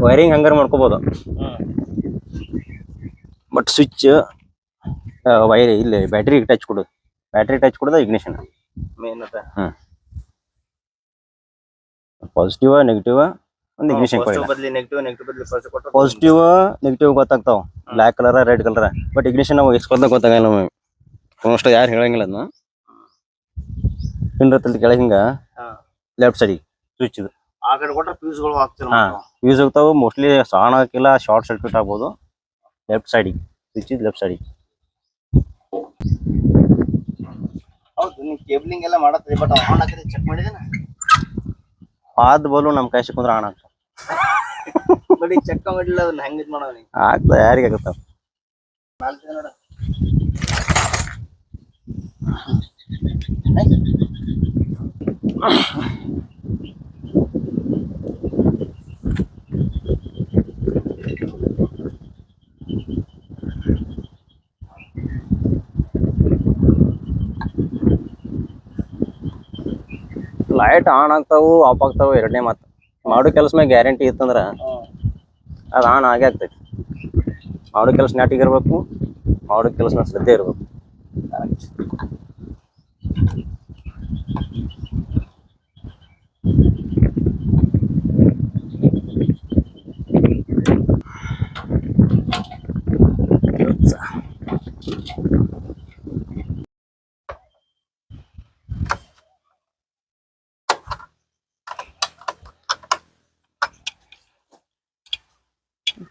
Wiring ಹಂಗಾರ ಮಾಡ್ಕೋಬಹುದು. But switch wire ಇಲ್ಲಿ ಬ್ಯಾಟ್ರಿ ಟಚ್ ಕೊಡೋದು ಇಗ್ನಿಷನ್ ಮೇನ್ ಅದ. ಪಾಸಿಟಿವ್ ನೆಗೆಟಿವ್ ಒಂದು ಇಗ್ನಿಷನ್ ಪಾಸಿಟಿವ್ ನೆಗೆಟಿವ್ ಗೊತ್ತಾಗ್ತಾವ, black colour red colour. But ignition ನಾವು ಎಕ್ಸ್ಪರ್ಟ್ ಗೊತ್ತಾಗಲ್ಲ ನಮಗೆ, ಅಷ್ಟು ಯಾರು ಹೇಳಂಗಿಲ್ಲ ಅದನ್ನ. ಪಿನ್ ಕೆಳಗೆ ಹಿಂಗ ಲೆಫ್ಟ್ ಸೈಡ್ ಸ್ವಿಚ್ ಇದು ಫ್ಯೂಸ್ ಹೋಗ್ತಾವ. ಮೋಸ್ಟ್ಲಿ ಆನ್ ಹಾಕಿಲ್ಲ, ಶಾರ್ಟ್ ಸರ್ಕ್ಯೂಟ್ ಆಗ್ಬೋದು. ಲೆಫ್ಟ್ ಸೈಡಿಗೆ ಸ್ವಿಚ್ ಇದು, ಲೆಫ್ಟ್ ಸೈಡಿಗೆ. ಹೌದು, ನೀವು ಕೇಬಲಿಂಗ್ ಎಲ್ಲ ಮಾಡತ್ರಿ, ಬಟ್ ಆನ್ ಹಾಕಿದ್ರೆ ಚೆಕ್ ಮಾಡಿದೇನ? ಆದ್ ಬೋಲು ನಮ್ ಕೈ ಸಿಕ್ಕಂದ್ರೆ ಆನ್ ಆಗ್ತಾವ. ಬಟ್ ಚೆಕ್ ಮಾಡಿಲ್ಲ, ಅದನ್ನ ಹೆಂಗ್ ಇದು ಮಾಡೋದು? ಆಗ್ತದ, ಯಾರಿಗೆ ಆಗತ್ತಾವ. ಲೈಟ್ ಆನ್ ಆಗ್ತಾವು, ಆಫ್ ಆಗ್ತಾವು, ಎರಡನೇ ಮಾತು. ಮಾಡೋ ಕೆಲಸ ಮೇಲೆ ಗ್ಯಾರಂಟಿ ಇತ್ತಂದ್ರ ಅದು ಆನ್ ಆಗೇ ಆಗ್ತೈತಿ. ಮಾಡೋ ಕೆಲಸ ನಾಟಿಗಿರ್ಬೇಕು, ಮಾಡೋ ಕೆಲಸ ಮೇಲೆ ಶ್ರದ್ಧೆ ಇರ್ಬೇಕು.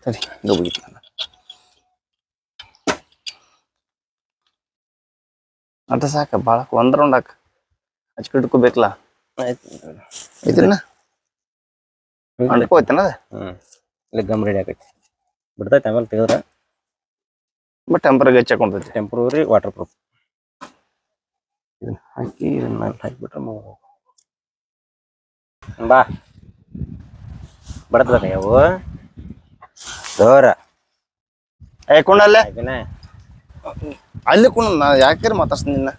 ಸರಿ, ಅಂತ ಸಾಕ, ಭಾಳ ಒಂದ್ ರೌಂಡ್ ಹಾಕ, ಹಚ್ಕಿಟ್ಕೋಬೇಕಲ್ಲ. ಇದನ್ನ ಅಂಟ್ಕೋಯ್ತೇನ? ಇಲ್ಲಿ ಗಮ್ ರೆಡಿ ಆಗೈತಿ, ಬಿಡ್ತೈತೆ ಆಮೇಲೆ ತೆಗೆದ್ರೆ. ಬಟ್ ಟೆಂಪರರಿ ಹಚ್ಕೊಂತೈತಿ, ಟೆಂಪ್ರರಿ ವಾಟರ್ ಪ್ರೂಫ್. ಇದನ್ನ ಹಾಕಿ ಇದನ್ನ ಮೇಲೆ ಹಾಕಿಬಿಟ್ರೆ ಬಾ ಬಡತದ ಅವು ದೋರ ಕುಣ್ಣಲ್ಲೇ ಅಲ್ಲಿ ಕುಣ. ನಾ ಯಾಕೆ ಮಾತಾಡ್ತೀನಿ ನಿನ್ನ?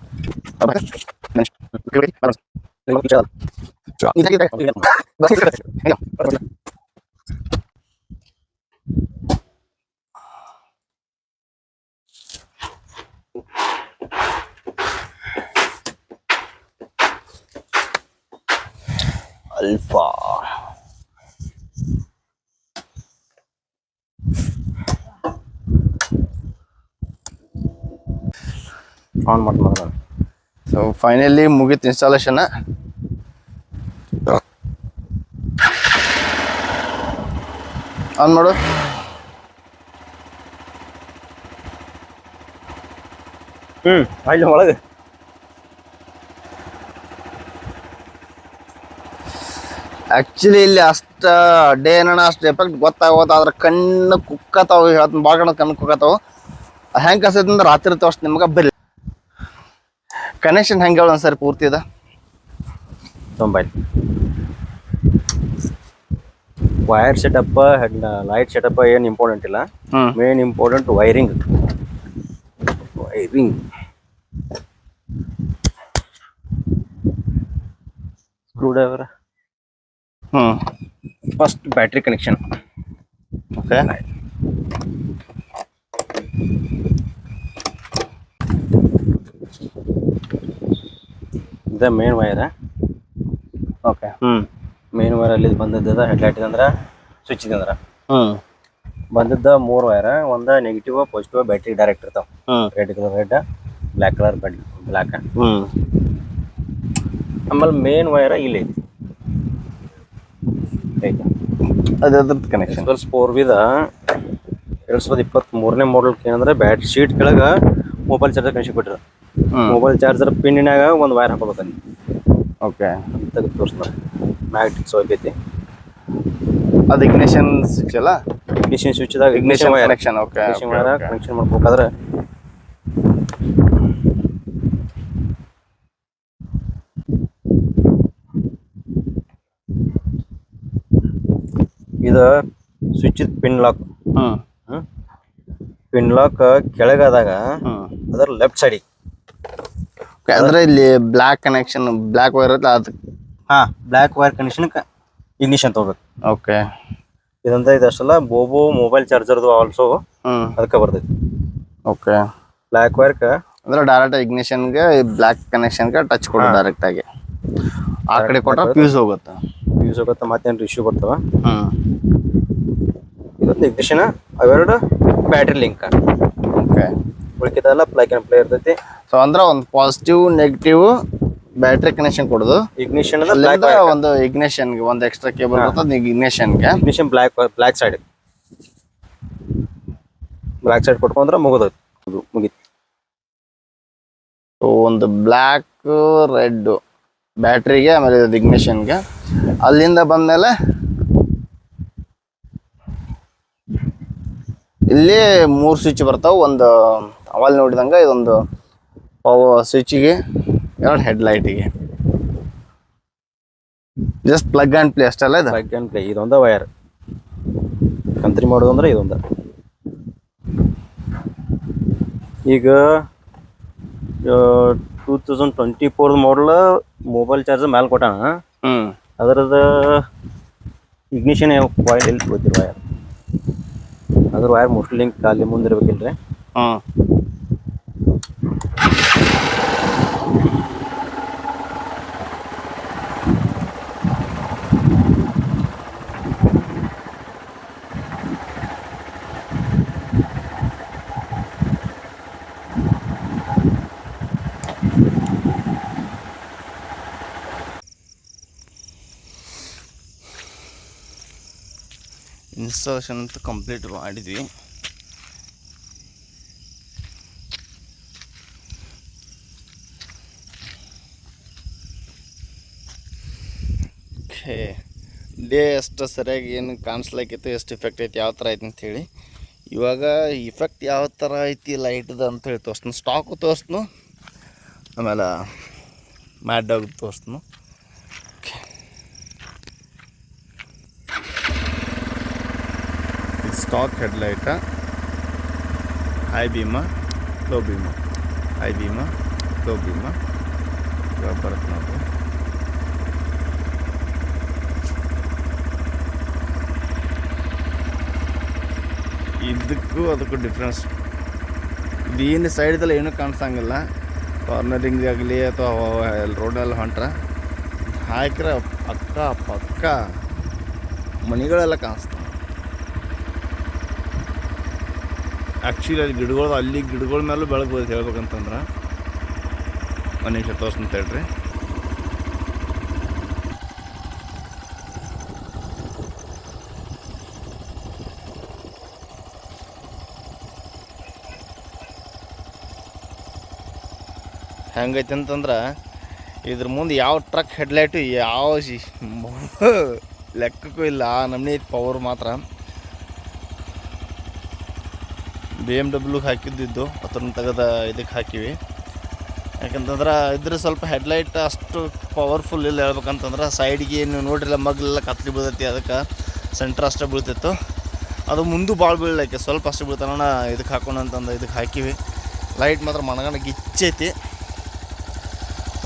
ಅಲ್ಫಾ ಆನ್ ಮಾಡ್ತಾರೆ. ಸೊ ಫೈನಲಿ ಮುಗೀತು ಇನ್ಸ್ಟಾಲೇಷನ್. ಆನ್ ಮಾಡು. ಅಲ್ಲಿ ಒಳಗೆ ಆಕ್ಚುಲಿ ಇಲ್ಲಿ ಅಷ್ಟ ಡೇ ಏನಣ್ಣ ಅಷ್ಟು ಎಫೆಕ್ಟ್ ಗೊತ್ತಾಗೋದು, ಅದ್ರ ಕಣ್ಣು ಕುಕ್ಕತಾವ, ಹೇಳ್ತೀನಿ ಭಾಳ ಕಣ್ಣು ಕುಕ್ಕತಾವ. ಹೆಂಗೆ ಕಸೈತೆ ಅಂದ್ರೆ ರಾತ್ರಿ ತೋರ್ಸ್ ನಿಮ್ಗೆ ಬರ್ರಿ. ಕನೆಕ್ಷನ್ ಹೆಂಗೆ ಹೇಳ ಒಂದ್ಸರಿ ಪೂರ್ತಿ ಅದ ತೊಂಬೈ. ವೈರ್ ಸೆಟಪ್, ಲೈಟ್ ಸೆಟಪ್ ಏನು ಇಂಪಾರ್ಟೆಂಟ್ ಇಲ್ಲ. Main important wiring. Screwdriver. First battery connection. Okay, ಇದು main wire. Okay, main wire ಅಲ್ಲಿ ಬಂದದ್ದ ಹೆಡ್ಲೈಟ್ ಅಂದ್ರೆ ಸ್ವಿಚ್ ಇದೆ ಅಂದ್ರೆ ಬಂದದ್ದ 3 ವೈರ್. ಒಂದು ನೆಗೆಟಿವ್, ಪಾಸಿಟಿವ್, ಬ್ಯಾಟ್ರಿ ಡೈರೆಕ್ಟ್ ಇರ್ತಾವ. Red colour red, black colour black. ಆಮೇಲೆ ಮೇನ್ ವೈರ್ ಇಲ್ಲಿ ಐತಿ. ಅದ್ರ ಕನೆಕ್ಷನ್ ಸ್ಪೋರ್ವಿದ 2023ನೇ ಮಾಡೆಲ್ ಏನಂದ್ರೆ ಬ್ಯಾಟ್ರಿ ಶೀಟ್ ಕೆಳಗೆ ಮೊಬೈಲ್ ಚಾರ್ಜರ್ ಕನೆಕ್ಷನ್ ಕೊಟ್ಟಿರ. ಮೊಬೈಲ್ ಚಾರ್ಜರ್ ಪಿನ್ನಿನಾಗ ಒಂದು ವೈರ್ ಹಾಕೋಬೇಕಲ್ಲಿ. ಓಕೆ, ತೆಗೆದು ತೋರಿಸ್ತಾರೆ. ಮ್ಯಾಗ್ನೆಟಿಕ್ ಸೋಪ್ ಐತಿ. ಅದು ಇಗ್ನಿಷನ್ ಸ್ವಿಚ್ ಅಲ್ಲ? ಇಗ್ನಿಷನ್ ಸ್ವಿಚ್ ದಾಗ ignition connection. Okay, ignition wire connection ಮಾಡ್ಬೇಕಾದ್ರೆ ಇದು switch pin lock. Pin lock ಕೆಳಗಾದಾಗ ಅದರ ಲೆಫ್ಟ್ ಸೈಡಿಗೆ ಅಂದ್ರೆ ಇಲ್ಲಿ ಬ್ಲ್ಯಾಕ್ ಕನೆಕ್ಷನ್, ಬ್ಲ್ಯಾಕ್ ವೈರ್ ಇರುತ್ತೆ ಅದು. ಬ್ಲ್ಯಾಕ್ ವೈರ್ ಕನೆಕ್ಷನ್ ಇಗ್ನಿಷನ್ ತಗೋಬೇಕು. ಓಕೆ, ಇದಷ್ಟಲ್ಲ ಬೋಬೋ ಮೊಬೈಲ್ ಚಾರ್ಜರ್ದು ಆಲ್ಸೋ ಅದಕ್ಕೆ ಬರ್ತೈತಿ. ಓಕೆ. ಬ್ಲ್ಯಾಕ್ ವೈರ್ಕ ಅಂದ್ರೆ ಡೈರೆಕ್ಟ್ ಇಗ್ನಿಷನ್ಗೆ ಬ್ಲ್ಯಾಕ್ ಕನೆಕ್ಷನ್ಗೆ ಟಚ್ ಕೊಡು ಡೈರೆಕ್ಟ್ ಆಗಿ. ಆ ಕಡೆ ಕೊಟ್ರೆ ಫ್ಯೂಸ್ ಹೋಗುತ್ತೆ. ಫ್ಯೂಸ್ ಹೋಗುತ್ತೆ, ಮತ್ತೇನು ಇಶ್ಯೂ ಬರ್ತಾವ. ಇದೊಂದು ಇಗ್ನಿಷನ್, ಅವೆರಡು ಬ್ಯಾಟ್ರಿ ಲಿಂಕ್. ಓಕೆ. ಉಳಿಕಿದೆಲ್ಲ ಪ್ಲಗ್ ಆ್ಯಂಡ್ ಪ್ಲೇ ಇರ್ತೈತಿ. ಸೊ ಅಂದ್ರೆ ಒಂದು ಪಾಸಿಟಿವ್ ನೆಗೆಟಿವ್ ಬ್ಯಾಟ್ರಿ ಕನೆಕ್ಷನ್ ಕೊಡೋದು. ಇಗ್ನಿಷನ್ ಒಂದು ಇಗ್ನಿಷನ್ಗೆ ಒಂದು ಎಕ್ಸ್ಟ್ರಾ ಕೇಬಲ್ ಬರ್ತದೆ ಇಗ್ನಿಷನ್ಗೆ. ಇಗ್ನಿಷನ್ ಬ್ಲ್ಯಾಕ್ ಸೈಡ್ ಕೊಟ್ಕೊಂಡ್ರೆ ಮುಗೀತು. ಸೊ ಒಂದು ಬ್ಲ್ಯಾಕ್ ರೆಡ್ ಬ್ಯಾಟ್ರಿಗೆ, ಆಮೇಲೆ ಇದು ಇಗ್ನಿಷನ್ಗೆ. ಅಲ್ಲಿಂದ ಬಂದಮೇಲೆ ಇಲ್ಲಿ 3 ಸ್ವಿಚ್ ಬರ್ತಾವೆ. ಒಂದು ಅವಾಲ್ ನೋಡಿದಂಗೆ ಇದೊಂದು ಸ್ವಿಚ್ಗೆ, 2 ಹೆಡ್ಲೈಟಿಗೆ. ಜಸ್ಟ್ ಪ್ಲಗ್ ಆ್ಯಂಡ್ ಪ್ಲೇ ಅಷ್ಟಲ್ಲ ಇದು. Plug and play. ಇದೊಂದು ವೈರ್ ಕಂತ್ರಿ ಮಾಡೋದು ಅಂದ್ರೆ ಇದೊಂದು. ಈಗ 2024 ಮಾಡಲ್ ಮೊಬೈಲ್ ಚಾರ್ಜರ್ ಮ್ಯಾಲೆ ಕೊಟ್ಟಾನ. ಅದರದ ಇಗ್ನಿಷನ್ ವೈರ್ ಎಲ್ಲಿ ಗೊತ್ತಿರ ವೈರ್, ಅದ್ರ ವೈರ್ ಮೋಸ್ಟ್ಲಿ ಲಿಂಕ್ ಅಲ್ಲಿ ಮುಂದಿರ್ಬೇಕಿಲ್ರಿ. ಇನ್ಸ್ಟಾಲೇಷನ್ ಅಂತೂ ಕಂಪ್ಲೀಟ್ ಮಾಡಿದ್ವಿ. ಓಕೆ. ಡೇ ಅಷ್ಟು ಸರಿಯಾಗಿ ಏನು ಕಾಣಿಸ್ಲಿಕ್ಕಿತ್ತು, ಎಷ್ಟು ಇಫೆಕ್ಟ್ ಐತಿ, ಯಾವ ಥರ ಐತಿ ಅಂಥೇಳಿ. ಇವಾಗ ಇಫೆಕ್ಟ್ ಯಾವ ಥರ ಐತಿ ಲೈಟ್ದು ಅಂತೇಳಿ ತೋರಿಸ್ತೀನಿ. ಸ್ಟಾಕು ತೋರಿಸ್ನು, ಆಮೇಲೆ ಮ್ಯಾಡ್ ಡಾಗ್ ತೋರಿಸ್ನು. Okay. Stock headlight, high beam, low beam, high beam, low beam. ಇವಾಗ ಬರುತ್ತೆ ನೋಡಿ. ಇದಕ್ಕೂ ಅದಕ್ಕೂ ಡಿಫ್ರೆನ್ಸ್. ಇದೇನು ಸೈಡ್ದಲ್ಲ ಏನೂ ಕಾಣಿಸಂಗಿಲ್ಲ. ಕಾರ್ನರಿಂಗ್ ಆಗಲಿ ಅಥವಾ ರೋಡಲ್ಲಿ ಹೊಂಟ್ರೆ ಹಾಕಿದ್ರೆ ಪಕ್ಕ ಮನೆಗಳೆಲ್ಲ ಕಾಣಿಸ್ತಾವೆ. ಆ್ಯಕ್ಚುಲಿ ಅಲ್ಲಿ ಗಿಡಗಳ ಮೇಲೂ ಬೆಳಗ್ಬೋದು ಹೇಳ್ಬೇಕಂತಂದ್ರೆ. ಒಂದು ನಿಮಿಷ ತೋರಿಸ್ತೀನಿ ಹೇಳ್ರಿ. ಹೆಂಗೈತೆ ಅಂತಂದ್ರೆ ಇದ್ರ ಮುಂದೆ ಯಾವ ಟ್ರಕ್ ಹೆಡ್ಲೈಟು ಯಾವ ಲೆಕ್ಕಕ್ಕೂ ಇಲ್ಲ. ಆ ನಮ್ನಿ ಐತಿ ಪವರ್ ಮಾತ್ರ. BMW ಹಾಕಿದ್ದಿದ್ದು ಅದನ್ನ ತೆಗೆದ ಇದಕ್ಕೆ ಹಾಕಿವಿ. ಯಾಕಂತಂದ್ರೆ ಇದ್ರ ಸ್ವಲ್ಪ ಹೆಡ್ಲೈಟ್ ಅಷ್ಟು ಪವರ್ಫುಲ್ ಇಲ್ಲ. ಹೇಳ್ಬೇಕಂತಂದ್ರೆ ಸೈಡ್ಗೆ ನೀವು ನೋಡ್ರಿಲ್ಲ ಮಗ್ಲೆಲ್ಲ ಕತ್ಲಿ ಬೀಳ್ತೈತಿ, ಅದಕ್ಕೆ ಸೆಂಟ್ರ್ ಅಷ್ಟೇ ಬೀಳ್ತಿತ್ತು. ಅದು ಮುಂದೆ ಭಾಳ ಬೀಳಕ್ಕೆ ಸ್ವಲ್ಪ ಅಷ್ಟು ಬೀಳ್ತಾನ ಇದಕ್ಕೆ ಹಾಕೋಣ ಅಂತಂದು ಇದಕ್ಕೆ ಹಾಕಿವಿ. ಲೈಟ್ ಮಾತ್ರ ಮನಗಂಡ ಗಿಚ್ಚೈತಿ.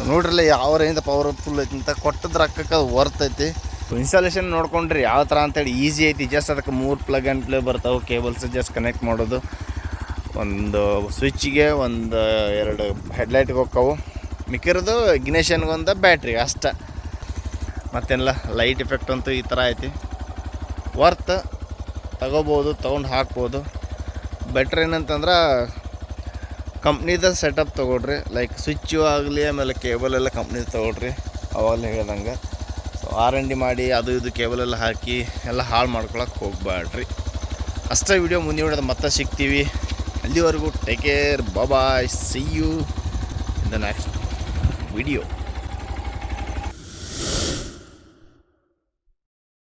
ನೋಡ್ರಿಲ್ಲ ಯಾವ ರೇಂಜ್ ಪವರ್ಫುಲ್ ಐತಿ ಅಂತ. ಕೊಟ್ಟದ ರೊಕ್ಕಕ್ಕೆ ಅದು ವರ್ತ್ ಐತಿ. ಇನ್ಸ್ಟಾಲೇಷನ್ ನೋಡ್ಕೊಂಡ್ರಿ ಯಾವ ಥರ ಅಂತೇಳಿ ಈಸಿ ಐತಿ. ಜಸ್ಟ್ ಅದಕ್ಕೆ 3 ಪ್ಲಗ್ ಆ್ಯಂಡ್ ಪ್ಲೇ ಬರ್ತಾವೆ. ಕೇಬಲ್ಸ್ ಜಸ್ಟ್ ಕನೆಕ್ಟ್ ಮಾಡೋದು. ಒಂದು ಸ್ವಿಚ್ಗೆ, ಒಂದು 2 ಹೆಡ್ಲೈಟ್ಗೆ ಹೋಗ್ತಾವೆ. ಮಿಕ್ಕಿರೋದು ಇಗ್ನಿಷನ್ಗೆ, ಒಂದು ಬ್ಯಾಟ್ರಿಗೆ ಅಷ್ಟೆ. ಮತ್ತೆಲ್ಲ ಲೈಟ್ ಎಫೆಕ್ಟ್ ಅಂತೂ ಈ ಥರ ಐತಿ. ವರ್ತ್, ತಗೋಬೋದು, ತೊಗೊಂಡು ಹಾಕ್ಬೋದು. ಬೆಟ್ರ್ ಏನಂತಂದ್ರೆ ಕಂಪ್ನಿದ ಸೆಟಪ್ ತೊಗೊಳ್ರಿ. ಲೈಕ್ ಸ್ವಿಚ್ಚು ಆಗಲಿ, ಆಮೇಲೆ ಕೇಬಲ್ ಎಲ್ಲ ಕಂಪ್ನಿದು ತೊಗೊಳ್ರಿ. ಅವಾಗಲೇ ಹೇಳ್ದಂಗೆ. ಸೊ R&D ಮಾಡಿ ಅದು ಇದು ಕೇಬಲೆಲ್ಲ ಹಾಕಿ ಎಲ್ಲ ಹಾಳು ಮಾಡ್ಕೊಳಕ್ಕೆ ಹೋಗ್ಬೇಡ್ರಿ. ಅಷ್ಟೇ. ವಿಡಿಯೋ ಮುಂದೆ ನೋಡೋದು ಮತ್ತೆ ಸಿಗ್ತೀವಿ. ಅಲ್ಲಿವರೆಗೂ take care, bye, see you in the next video.